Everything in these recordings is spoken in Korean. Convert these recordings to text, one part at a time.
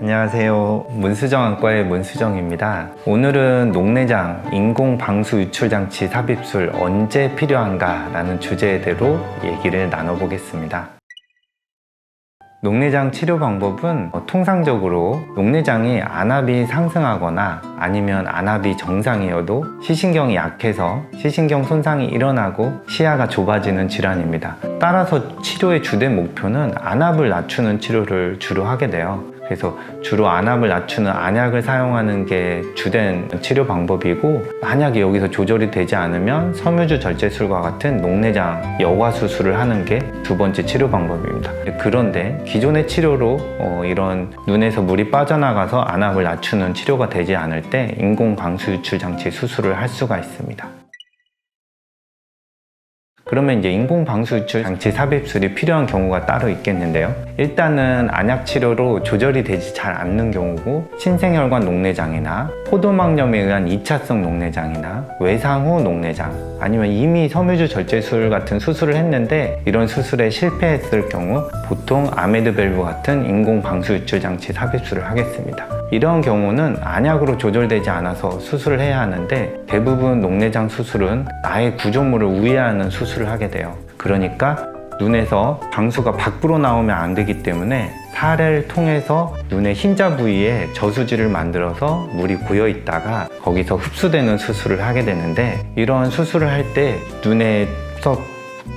안녕하세요. 문수정안과의 문수정입니다. 오늘은 녹내장 인공방수유출장치 삽입술 언제 필요한가 라는 주제대로 얘기를 나눠보겠습니다. 녹내장 치료 방법은 통상적으로 녹내장이 안압이 상승하거나 아니면 안압이 정상이어도 시신경이 약해서 시신경 손상이 일어나고 시야가 좁아지는 질환입니다. 따라서 치료의 주된 목표는 안압을 낮추는 치료를 주로 하게 돼요. 그래서 주로 안압을 낮추는 안약을 사용하는 게 주된 치료 방법이고, 만약에 여기서 조절이 되지 않으면 섬유주 절제술과 같은 녹내장 여과 수술을 하는 게 두 번째 치료 방법입니다. 그런데 기존의 치료로 이런 눈에서 물이 빠져나가서 안압을 낮추는 치료가 되지 않을 때 인공방수유출장치 수술을 할 수가 있습니다. 그러면 이제 인공방수유출장치 삽입술이 필요한 경우가 따로 있겠는데요. 일단은 안약 치료로 조절이 되지 잘 않는 경우고, 신생혈관 녹내장이나 포도막염에 의한 2차성 녹내장이나 외상 후 녹내장, 아니면 이미 섬유주 절제술 같은 수술을 했는데 이런 수술에 실패했을 경우 보통 아메드밸브 같은 인공방수유출장치 삽입술을 하겠습니다. 이런 경우는 안약으로 조절되지 않아서 수술을 해야 하는데, 대부분 녹내장 수술은 나의 구조물을 우회하는 수술을 하게 돼요. 그러니까 눈에서 방수가 밖으로 나오면 안 되기 때문에 사례를 통해서 눈의 흰자 부위에 저수지를 만들어서 물이 고여 있다가 거기서 흡수되는 수술을 하게 되는데, 이런 수술을 할 때 눈에서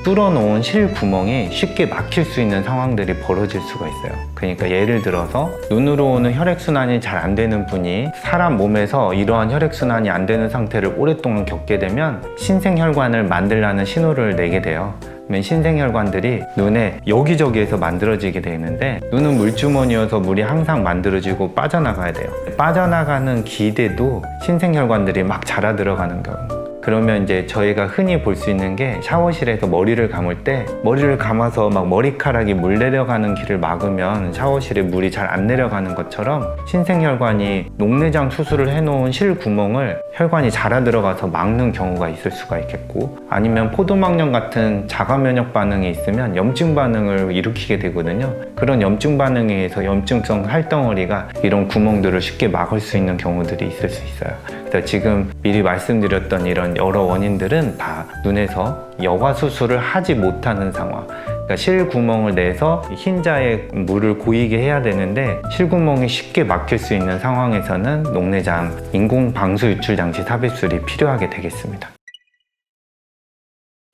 뚫어놓은 실 구멍이 쉽게 막힐 수 있는 상황들이 벌어질 수가 있어요. 그러니까 예를 들어서 눈으로 오는 혈액순환이 잘 안 되는 분이 사람 몸에서 이러한 혈액순환이 안 되는 상태를 오랫동안 겪게 되면 신생혈관을 만들라는 신호를 내게 돼요. 신생혈관들이 눈에 여기저기에서 만들어지게 되는데, 눈은 물주머니여서 물이 항상 만들어지고 빠져나가야 돼요. 빠져나가는 기대도 신생혈관들이 막 자라 들어가는 경우, 그러면 이제 저희가 흔히 볼 수 있는 게, 샤워실에서 머리를 감을 때 머리를 감아서 막 머리카락이 물 내려가는 길을 막으면 샤워실에 물이 잘 안 내려가는 것처럼, 신생혈관이 녹내장 수술을 해놓은 실 구멍을 혈관이 자라 들어가서 막는 경우가 있을 수가 있겠고, 아니면 포도막염 같은 자가 면역 반응이 있으면 염증 반응을 일으키게 되거든요. 그런 염증 반응에 의해서 염증성 살덩어리가 이런 구멍들을 쉽게 막을 수 있는 경우들이 있을 수 있어요. 그래서 지금 미리 말씀드렸던 이런 여러 원인들은 다 눈에서 여과 수술을 하지 못하는 상황, 그러니까 실구멍을 내서 흰자에 물을 고이게 해야 되는데 실구멍이 쉽게 막힐 수 있는 상황에서는 녹내장 인공방수유출장치 삽입술이 필요하게 되겠습니다.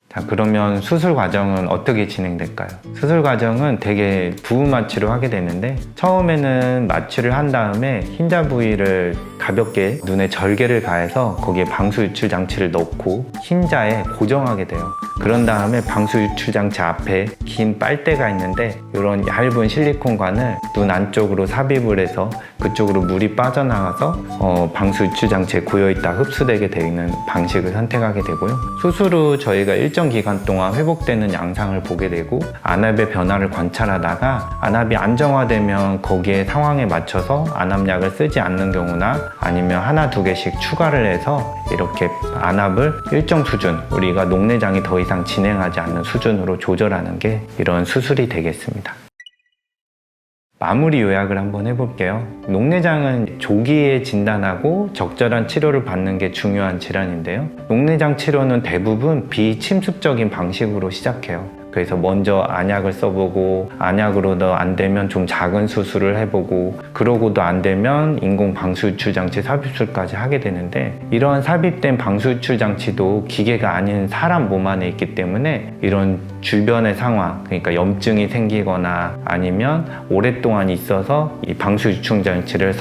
자, 그러면 수술 과정은 어떻게 진행될까요? 수술 과정은 되게 부위 마취를 하게 되는데, 처음에는 마취를 한 다음에 흰자 부위를 가볍게 눈에 절개를 가해서 거기에 방수유출 장치를 넣고 흰자에 고정하게 돼요. 그런 다음에 방수유출 장치 앞에 긴 빨대가 있는데, 이런 얇은 실리콘관을 눈 안쪽으로 삽입을 해서 그쪽으로 물이 빠져나가서 방수유출 장치에 고여있다 흡수되게 되는 방식을 선택하게 되고요. 수술 후 저희가 일정 기간 동안 회복되는 양상을 보게 되고, 안압의 변화를 관찰하다가 안압이 안정화되면 거기에 상황에 맞춰서 안압약을 쓰지 않는 경우나, 아니면 하나 두 개씩 추가를 해서 이렇게 안압을 일정 수준, 우리가 녹내장이 더 이상 진행하지 않는 수준으로 조절하는 게 이런 수술이 되겠습니다. 마무리 요약을 한번 해볼게요. 녹내장은 조기에 진단하고 적절한 치료를 받는 게 중요한 질환인데요. 녹내장 치료는 대부분 비침습적인 방식으로 시작해요. 그래서 먼저 안약을 써보고, 안약으로도 안 되면 좀 작은 수술을 해보고, 그러고도 안 되면 인공방수유출장치 삽입술까지 하게 되는데, 이런 삽입된 방수유출장치도 기계가 아닌 사람 몸 안에 있기 때문에 이런 주변의 상황, 그러니까 염증이 생기거나 아니면 오랫동안 있어서 이 방수유출장치를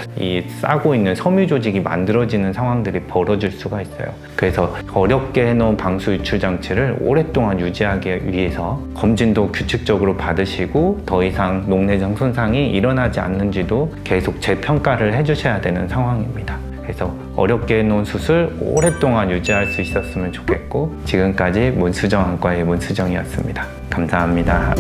싸고 있는 섬유 조직이 만들어지는 상황들이 벌어질 수가 있어요. 그래서 어렵게 해놓은 방수유출장치를 오랫동안 유지하기 위해서 검진도 규칙적으로 받으시고, 더 이상 녹내장 손상이 일어나지 않는지도 계속 재평가를 해주셔야 되는 상황입니다. 그래서 어렵게 해놓은 수술 오랫동안 유지할 수 있었으면 좋겠고, 지금까지 문수정안과의 문수정이었습니다. 감사합니다.